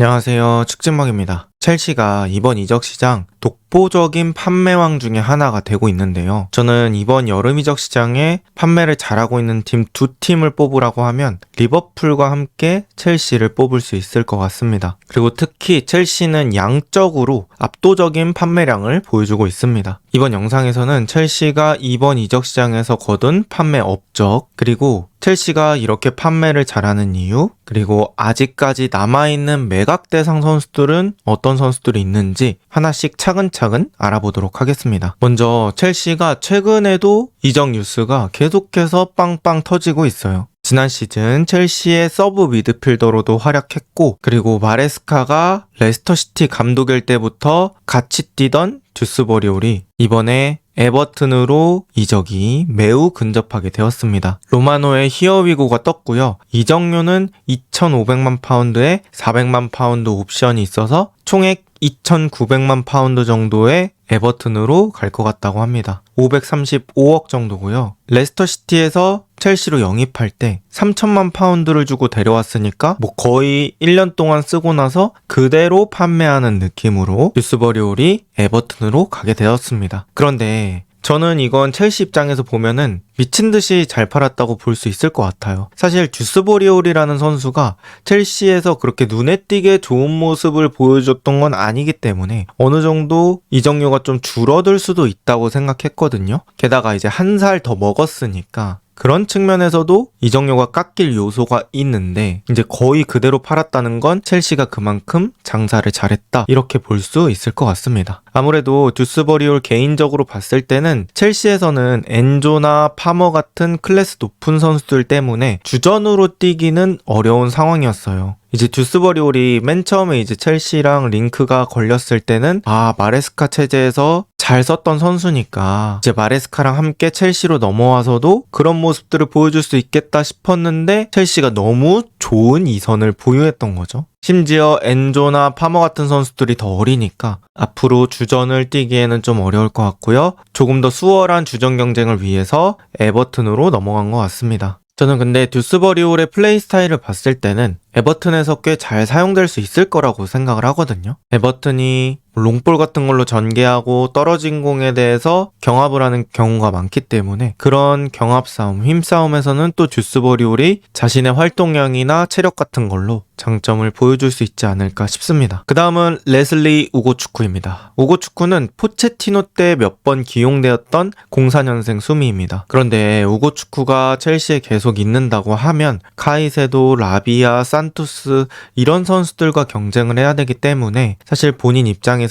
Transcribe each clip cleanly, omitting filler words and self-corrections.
안녕하세요. 축진먹입니다. 첼시가 이번 이적 시장 독보적인 판매왕 중에 하나가 되고 있는데요. 저는 이번 여름 이적 시장에 판매를 잘하고 있는 팀 두 팀을 뽑으라고 하면 리버풀과 함께 첼시를 뽑을 수 있을 것 같습니다. 그리고 특히 첼시는 양적으로 압도적인 판매량을 보여주고 있습니다. 이번 영상에서는 첼시가 이번 이적 시장에서 거둔 판매 업적, 그리고 첼시가 이렇게 판매를 잘하는 이유, 그리고 아직까지 남아있는 매각 대상 선수들은 어떤 선수들이 있는지 하나씩 차근차근 알아보도록 하겠습니다. 먼저 첼시가 최근에도 이적 뉴스가 계속해서 빵빵 터지고 있어요. 지난 시즌 첼시의 서브 미드필더로도 활약했고, 그리고 마레스카가 레스터시티 감독일 때부터 같이 뛰던 듀스버리올이 이번에 에버튼으로 이적이 매우 근접하게 되었습니다. 로마노의 히어위고가 떴고요. 이적료는 2,500만 파운드에 400만 파운드 옵션이 있어서 총액 2,900만 파운드 정도의 에버튼으로 갈 것 같다고 합니다. 535억 정도고요. 레스터시티에서 첼시로 영입할 때 3천만 파운드를 주고 데려왔으니까 거의 1년 동안 쓰고 나서 그대로 판매하는 느낌으로 듀스버리올이 에버튼으로 가게 되었습니다. 그런데 저는 이건 첼시 입장에서 보면은 미친듯이 잘 팔았다고 볼 수 있을 것 같아요. 사실 듀스버리올이라는 선수가 첼시에서 그렇게 눈에 띄게 좋은 모습을 보여줬던 건 아니기 때문에 어느 정도 이적료가 좀 줄어들 수도 있다고 생각했거든요. 게다가 이제 한 살 더 먹었으니까 그런 측면에서도 이적료가 깎일 요소가 있는데, 이제 거의 그대로 팔았다는 건 첼시가 그만큼 장사를 잘했다, 이렇게 볼 수 있을 것 같습니다. 아무래도 듀스버리올 개인적으로 봤을 때는 첼시에서는 엔조나 파머 같은 클래스 높은 선수들 때문에 주전으로 뛰기는 어려운 상황이었어요. 이제 듀스버리올이 맨 처음에 이제 첼시랑 링크가 걸렸을 때는 마레스카 체제에서 잘 썼던 선수니까 이제 마레스카랑 함께 첼시로 넘어와서도 그런 모습들을 보여줄 수 있겠다 싶었는데, 첼시가 너무 좋은 이선을 보유했던 거죠. 심지어 엔조나 파머 같은 선수들이 더 어리니까 앞으로 주전을 뛰기에는 좀 어려울 것 같고요. 조금 더 수월한 주전 경쟁을 위해서 에버튼으로 넘어간 것 같습니다. 저는 근데 듀스버리올의 플레이 스타일을 봤을 때는 에버튼에서 꽤 잘 사용될 수 있을 거라고 생각을 하거든요. 에버튼이 롱볼 같은 걸로 전개하고 떨어진 공에 대해서 경합을 하는 경우가 많기 때문에 그런 경합 싸움, 힘싸움에서는 또 듀스버리올이 자신의 활동량이나 체력 같은 걸로 장점을 보여줄 수 있지 않을까 싶습니다. 그 다음은 레슬리 우고축쿠입니다. 우고축쿠는 포체티노 때 몇 번 기용되었던 04년생 수미입니다. 그런데 우고축쿠가 첼시에 계속 있는다고 하면 카이세도, 라비아, 산투스 이런 선수들과 경쟁을 해야 되기 때문에 사실 본인 입장에서는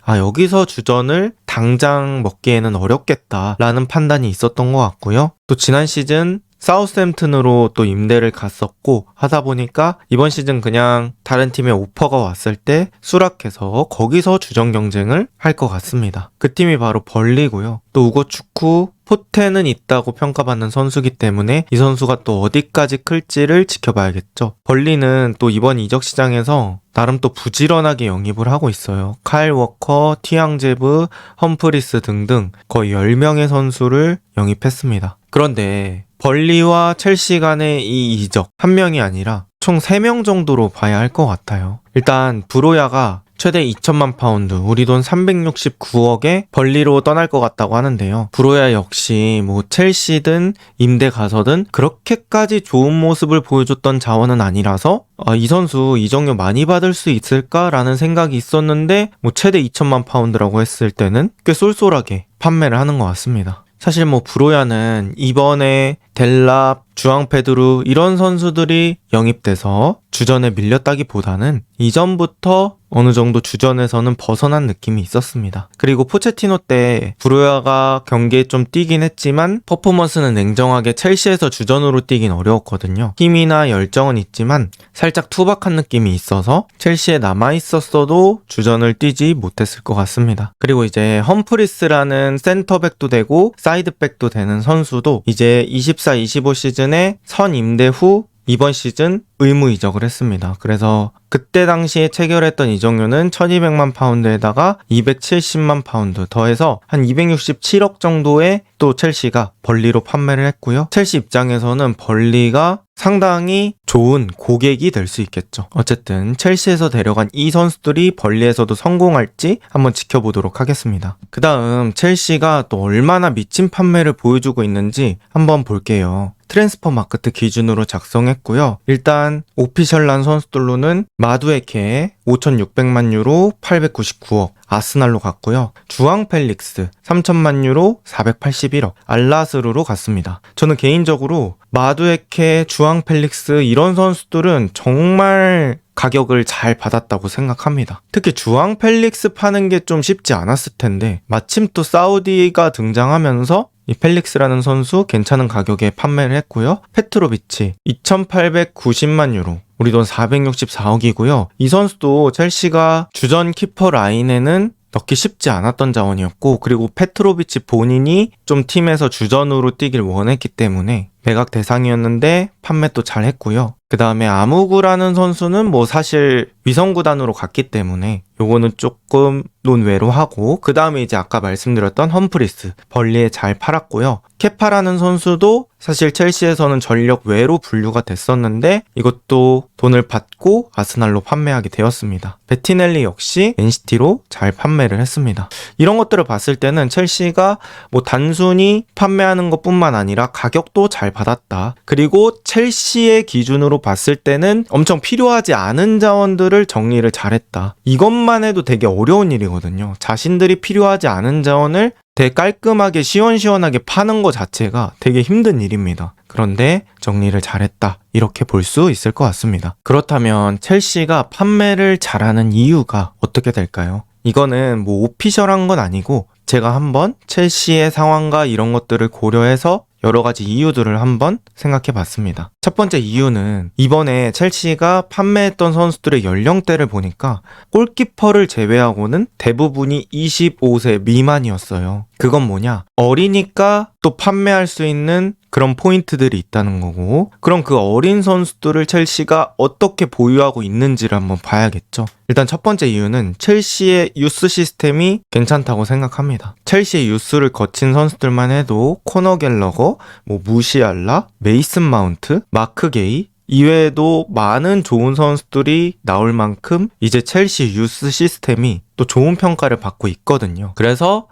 여기서 주전을 당장 먹기에는 어렵겠다라는 판단이 있었던 것 같고요. 또 지난 시즌 사우스햄튼으로 또 임대를 갔었고 하다 보니까 이번 시즌 그냥 다른 팀의 오퍼가 왔을 때 수락해서 거기서 주전 경쟁을 할 것 같습니다. 그 팀이 바로 벌리고요. 또 우고축쿠 포텐은 있다고 평가받는 선수기 때문에 이 선수가 또 어디까지 클지를 지켜봐야겠죠. 벌리는 또 이번 이적 시장에서 나름 또 부지런하게 영입을 하고 있어요. 카일 워커, 티앙제브, 험프리스 등등 거의 10명의 선수를 영입했습니다. 그런데 벌리와 첼시 간의 이 이적 한 명이 아니라 총 3명 정도로 봐야 할 것 같아요. 일단 브로야가 최대 2천만 파운드, 우리 돈 369억에 벌리로 떠날 것 같다고 하는데요. 브로야 역시 첼시든 임대 가서든 그렇게까지 좋은 모습을 보여줬던 자원은 아니라서 이 선수 이적료 많이 받을 수 있을까라는 생각이 있었는데 최대 2천만 파운드라고 했을 때는 꽤 쏠쏠하게 판매를 하는 것 같습니다. 사실 브로야는 이번에 델랍, 주앙페드루 이런 선수들이 영입돼서 주전에 밀렸다기보다는 이전부터 어느 정도 주전에서는 벗어난 느낌이 있었습니다. 그리고 포체티노 때 브로야가 경기에 좀 뛰긴 했지만 퍼포먼스는 냉정하게 첼시에서 주전으로 뛰긴 어려웠거든요. 힘이나 열정은 있지만 살짝 투박한 느낌이 있어서 첼시에 남아있었어도 주전을 뛰지 못했을 것 같습니다. 그리고 이제 험프리스라는 센터백도 되고 사이드백도 되는 선수도 이제 24-25 시즌에 선임대 후 이번 시즌 의무 이적을 했습니다. 그래서 그때 당시에 체결했던 이적료는 1200만 파운드에다가 270만 파운드 더해서 한 267억 정도의 또 첼시가 벌리로 판매를 했고요. 첼시 입장에서는 벌리가 상당히 좋은 고객이 될 수 있겠죠. 어쨌든 첼시에서 데려간 이 선수들이 벌리에서도 성공할지 한번 지켜보도록 하겠습니다. 그 다음 첼시가 또 얼마나 미친 판매를 보여주고 있는지 한번 볼게요. 트랜스퍼 마케트 기준으로 작성했고요. 일단 오피셜란 선수들로는 마두에케 5,600만 유로 899억 아스날로 갔고요. 주앙 펠릭스 3천만 유로 481억 알라스루로 갔습니다. 저는 개인적으로 마두에케, 주앙 펠릭스 이런 선수들은 정말 가격을 잘 받았다고 생각합니다. 특히 주앙 펠릭스 파는 게 좀 쉽지 않았을 텐데 마침 또 사우디가 등장하면서 이 펠릭스라는 선수 괜찮은 가격에 판매를 했고요. 페트로비치 2,890만 유로 우리 돈 464억이고요. 이 선수도 첼시가 주전 키퍼 라인에는 넣기 쉽지 않았던 자원이었고, 그리고 페트로비치 본인이 좀 팀에서 주전으로 뛰길 원했기 때문에 매각 대상이었는데 판매도 잘 했고요. 그 다음에 아무구라는 선수는 뭐 사실 위성구단으로 갔기 때문에 요거는 조금 논외로 하고, 그 다음에 이제 아까 말씀드렸던 험프리스 벌리에 잘 팔았고요. 케파라는 선수도 사실 첼시에서는 전력 외로 분류가 됐었는데 이것도 돈을 받고 아스날로 판매하게 되었습니다. 베티넬리 역시 맨시티로 잘 판매를 했습니다. 이런 것들을 봤을 때는 첼시가 뭐 단순히 판매하는 것뿐만 아니라 가격도 잘 받았다. 그리고 첼시의 기준으로 봤을 때는 엄청 필요하지 않은 자원들을 정리를 잘했다. 이것만 해도 되게 어려운 일이거든요. 자신들이 필요하지 않은 자원을 되게 깔끔하게 시원시원하게 파는 것 자체가 되게 힘든 일입니다. 그런데 정리를 잘했다. 이렇게 볼 수 있을 것 같습니다. 그렇다면 첼시가 판매를 잘하는 이유가 어떻게 될까요? 이거는 뭐 오피셜한 건 아니고 제가 한번 첼시의 상황과 이런 것들을 고려해서 여러 가지 이유들을 한번 생각해 봤습니다. 첫 번째 이유는 이번에 첼시가 판매했던 선수들의 연령대를 보니까 골키퍼를 제외하고는 대부분이 25세 미만이었어요. 그건 뭐냐? 어리니까 또 판매할 수 있는 그런 포인트들이 있다는 거고, 그럼 그 어린 선수들을 첼시가 어떻게 보유하고 있는지를 한번 봐야겠죠. 일단 첫 번째 이유는 첼시의 유스 시스템이 괜찮다고 생각합니다. 첼시의 유스를 거친 선수들만 해도 코너 갤러거, 뭐 무시알라, 메이슨 마운트, 마크 게이 이외에도 많은 좋은 선수들이 나올 만큼 이제 첼시 유스 시스템이 또 좋은 평가를 받고 있거든요. 그래서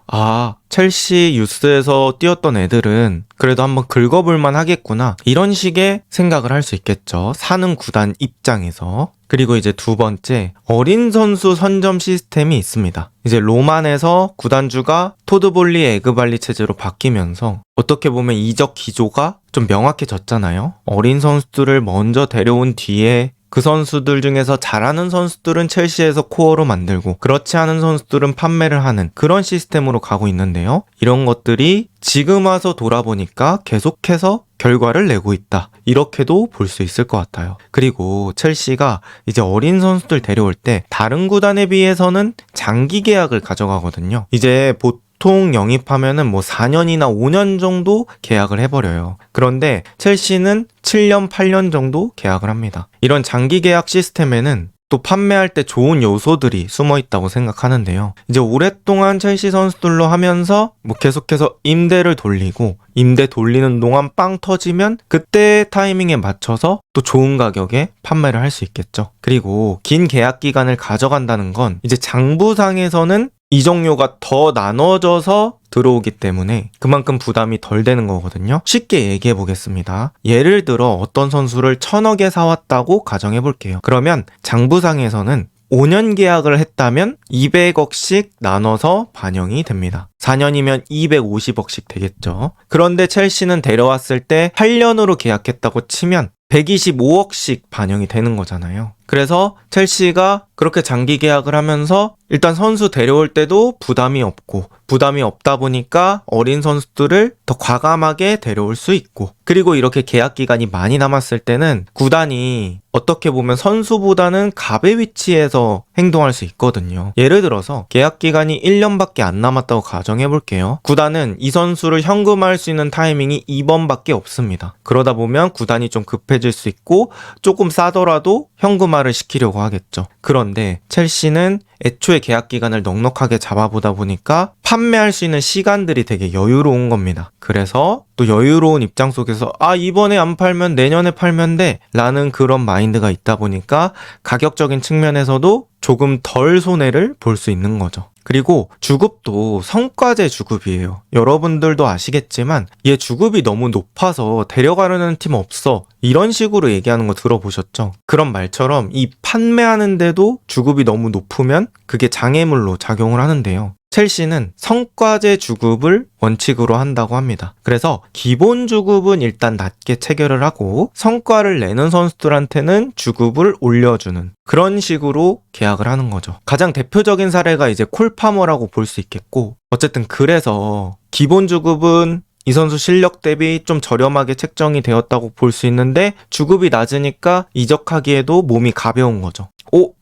첼시 유스에서 뛰었던 애들은 그래도 한번 긁어볼만 하겠구나, 이런 식의 생각을 할 수 있겠죠. 사는 구단 입장에서. 그리고 이제 두 번째, 어린 선수 선점 시스템이 있습니다. 이제 로만에서 구단주가 토드볼리 에그발리 체제로 바뀌면서 어떻게 보면 이적 기조가 좀 명확해졌잖아요. 어린 선수들을 먼저 데려온 뒤에 그 선수들 중에서 잘하는 선수들은 첼시에서 코어로 만들고 그렇지 않은 선수들은 판매를 하는 그런 시스템으로 가고 있는데요. 이런 것들이 지금 와서 돌아보니까 계속해서 결과를 내고 있다. 이렇게도 볼 수 있을 것 같아요. 그리고 첼시가 이제 어린 선수들 데려올 때 다른 구단에 비해서는 장기 계약을 가져가거든요. 이제 보통 영입하면은 뭐 4년이나 5년 정도 계약을 해버려요. 그런데 첼시는 7년, 8년 정도 계약을 합니다. 이런 장기 계약 시스템에는 또 판매할 때 좋은 요소들이 숨어 있다고 생각하는데요. 이제 오랫동안 첼시 선수들로 하면서 뭐 계속해서 임대를 돌리고, 임대 돌리는 동안 빵 터지면 그때 타이밍에 맞춰서 또 좋은 가격에 판매를 할 수 있겠죠. 그리고 긴 계약 기간을 가져간다는 건 이제 장부상에서는 이적료가 더 나눠져서 들어오기 때문에 그만큼 부담이 덜 되는 거거든요. 쉽게 얘기해 보겠습니다. 예를 들어 어떤 선수를 1,000억에 사왔다고 가정해 볼게요. 그러면 장부상에서는 5년 계약을 했다면 200억씩 나눠서 반영이 됩니다. 4년이면 250억씩 되겠죠. 그런데 첼시는 데려왔을 때 8년으로 계약했다고 치면 125억씩 반영이 되는 거잖아요. 그래서 첼시가 그렇게 장기 계약을 하면서 일단 선수 데려올 때도 부담이 없고, 부담이 없다 보니까 어린 선수들을 더 과감하게 데려올 수 있고, 그리고 이렇게 계약 기간이 많이 남았을 때는 구단이 어떻게 보면 선수보다는 갑의 위치에서 행동할 수 있거든요. 예를 들어서 계약 기간이 1년밖에 안 남았다고 가정해 볼게요. 구단은 이 선수를 현금화할 수 있는 타이밍이 이번밖에 없습니다. 그러다 보면 구단이 좀 급해질 수 있고 조금 싸더라도 현금화를 시키려고 하겠죠. 그런데 첼시는 애초에 계약 기간을 넉넉하게 잡아보다 보니까 판매할 수 있는 시간들이 되게 여유로운 겁니다. 그래서 또 여유로운 입장 속에서 이번에 안 팔면 내년에 팔면 돼 라는 그런 마인드가 있다 보니까 가격적인 측면에서도 조금 덜 손해를 볼 수 있는 거죠. 그리고 주급도 성과제 주급이에요. 여러분들도 아시겠지만 얘 주급이 너무 높아서 데려가려는 팀 없어 이런 식으로 얘기하는 거 들어보셨죠? 그런 말처럼 이 판매하는데도 주급이 너무 높으면 그게 장애물로 작용을 하는데요. 첼시는 성과제 주급을 원칙으로 한다고 합니다. 그래서 기본 주급은 일단 낮게 체결을 하고 성과를 내는 선수들한테는 주급을 올려주는 그런 식으로 계약을 하는 거죠. 가장 대표적인 사례가 이제 콜파머라고 볼 수 있겠고, 어쨌든 그래서 기본 주급은 이 선수 실력 대비 좀 저렴하게 책정이 되었다고 볼 수 있는데 주급이 낮으니까 이적하기에도 몸이 가벼운 거죠.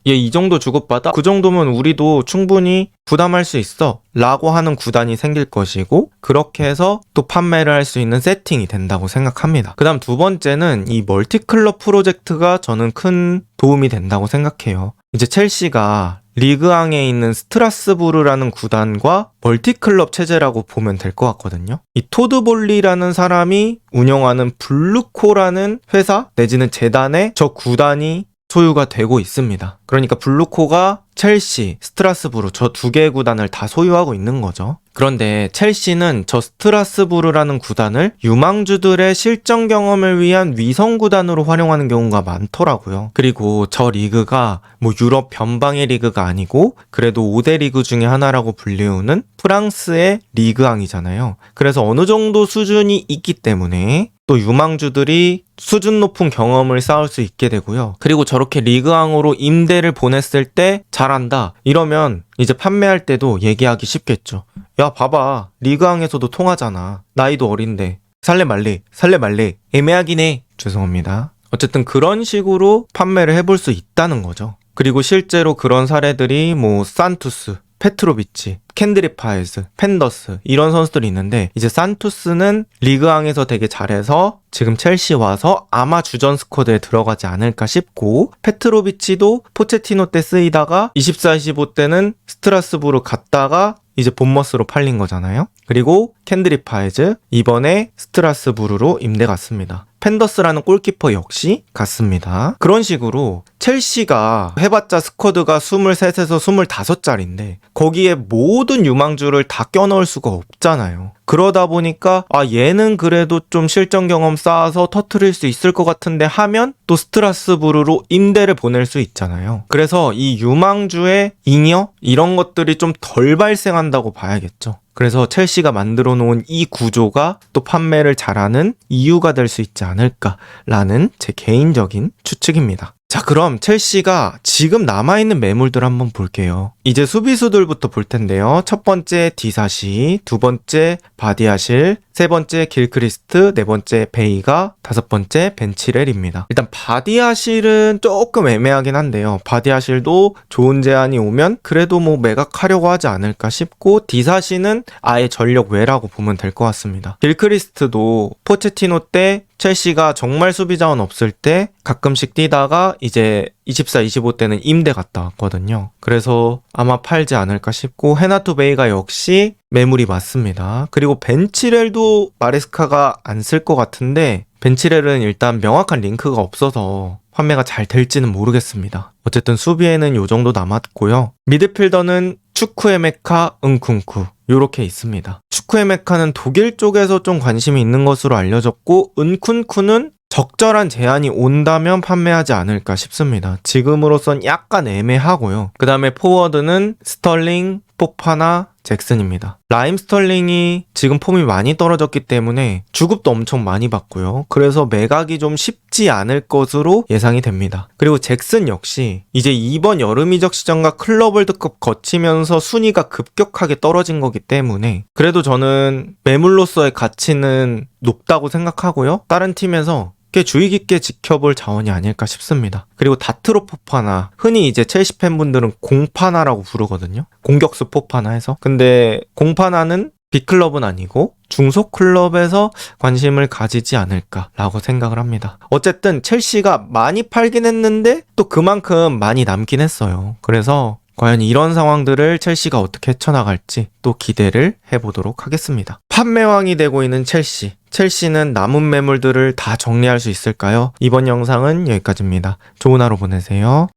얘 이 정도 주급받아? 그 정도면 우리도 충분히 부담할 수 있어 라고 하는 구단이 생길 것이고, 그렇게 해서 또 판매를 할 수 있는 세팅이 된다고 생각합니다. 그 다음 두 번째는 이 멀티클럽 프로젝트가 저는 큰 도움이 된다고 생각해요. 이제 첼시가 리그앙에 있는 스트라스부르라는 구단과 멀티클럽 체제라고 보면 될 것 같거든요. 이 토드볼리라는 사람이 운영하는 블루코라는 회사 내지는 재단에 저 구단이 소유가 되고 있습니다. 그러니까 블루코가 첼시, 스트라스부르 저 두 개의 구단을 다 소유하고 있는 거죠. 그런데 첼시는 저 스트라스부르라는 구단을 유망주들의 실전 경험을 위한 위성 구단으로 활용하는 경우가 많더라고요. 그리고 저 리그가 유럽 변방의 리그가 아니고 그래도 5대 리그 중에 하나라고 불리우는 프랑스의 리그앙이잖아요. 그래서 어느 정도 수준이 있기 때문에 또 유망주들이 수준 높은 경험을 쌓을 수 있게 되고요. 그리고 저렇게 리그앙으로 임대를 보냈을 때 잘한다 이러면 이제 판매할 때도 얘기하기 쉽겠죠. 야 봐봐, 리그앙에서도 통하잖아. 나이도 어린데 살래 말래 애매하긴 해. 죄송합니다. 어쨌든 그런 식으로 판매를 해볼 수 있다는 거죠. 그리고 실제로 그런 사례들이 산투스, 페트로비치, 켄드릭 파이즈, 펜더스 이런 선수들이 있는데, 이제 산투스는 리그앙에서 되게 잘해서 지금 첼시 와서 아마 주전 스쿼드에 들어가지 않을까 싶고, 페트로비치도 포체티노 때 쓰이다가 24-25 때는 스트라스부르 갔다가 이제 본머스로 팔린 거잖아요. 그리고 켄드릭 파이즈 이번에 스트라스부르로 임대 갔습니다. 펜더스라는 골키퍼 역시 갔습니다. 그런 식으로 첼시가 해봤자 스쿼드가 23에서 25짜리인데 거기에 모든 유망주를 다 껴넣을 수가 없잖아요. 그러다 보니까 얘는 그래도 좀 실전 경험 쌓아서 터트릴 수 있을 것 같은데 하면 또 스트라스부르로 임대를 보낼 수 있잖아요. 그래서 이 유망주의 잉여 이런 것들이 좀 덜 발생한다고 봐야겠죠. 그래서 첼시가 만들어 놓은 이 구조가 또 판매를 잘하는 이유가 될 수 있지 않을까라는 제 개인적인 추측입니다. 자, 그럼 첼시가 지금 남아있는 매물들 한번 볼게요. 이제 수비수들부터 볼 텐데요. 첫 번째 디사시, 두 번째 바디아실, 세 번째 길크리스트, 네 번째 베이가, 다섯 번째 벤치렐입니다. 일단 바디아실은 조금 애매하긴 한데요. 바디아실도 좋은 제안이 오면 그래도 매각하려고 하지 않을까 싶고, 디사시는 아예 전력 외라고 보면 될 것 같습니다. 길크리스트도 포체티노 때 첼시가 정말 수비 자원 없을 때 가끔씩 뛰다가 이제 24-25 때는 임대 갔다 왔거든요. 그래서 아마 팔지 않을까 싶고, 헤나토 베이가 역시 매물이 맞습니다. 그리고 벤치렐도 마레스카가 안 쓸 것 같은데 벤치렐은 일단 명확한 링크가 없어서 판매가 잘 될지는 모르겠습니다. 어쨌든 수비에는 요 정도 남았고요. 미드필더는 추쿠에메카, 은쿤쿠 요렇게 있습니다. 추쿠에메카는 독일 쪽에서 좀 관심이 있는 것으로 알려졌고, 은쿤쿠는 적절한 제안이 온다면 판매하지 않을까 싶습니다. 지금으로선 약간 애매하고요. 그 다음에 포워드는 스털링, 포파나, 잭슨입니다. 라임 스털링이 지금 폼이 많이 떨어졌기 때문에 주급도 엄청 많이 받고요. 그래서 매각이 좀 쉽지 않을 것으로 예상이 됩니다. 그리고 잭슨 역시 이제 이번 여름 이적 시장과 클럽 월드컵 거치면서 순위가 급격하게 떨어진 거기 때문에 그래도 저는 매물로서의 가치는 높다고 생각하고요. 다른 팀에서 꽤 주의 깊게 지켜볼 자원이 아닐까 싶습니다. 그리고 다트로 포파나, 흔히 이제 첼시 팬분들은 공파나라고 부르거든요. 공격수 포파나 해서. 근데 공파나는 빅클럽은 아니고 중소클럽에서 관심을 가지지 않을까라고 생각을 합니다. 어쨌든 첼시가 많이 팔긴 했는데 또 그만큼 많이 남긴 했어요. 그래서 과연 이런 상황들을 첼시가 어떻게 헤쳐나갈지 또 기대를 해보도록 하겠습니다. 판매왕이 되고 있는 첼시. 첼시는 남은 매물들을 다 정리할 수 있을까요? 이번 영상은 여기까지입니다. 좋은 하루 보내세요.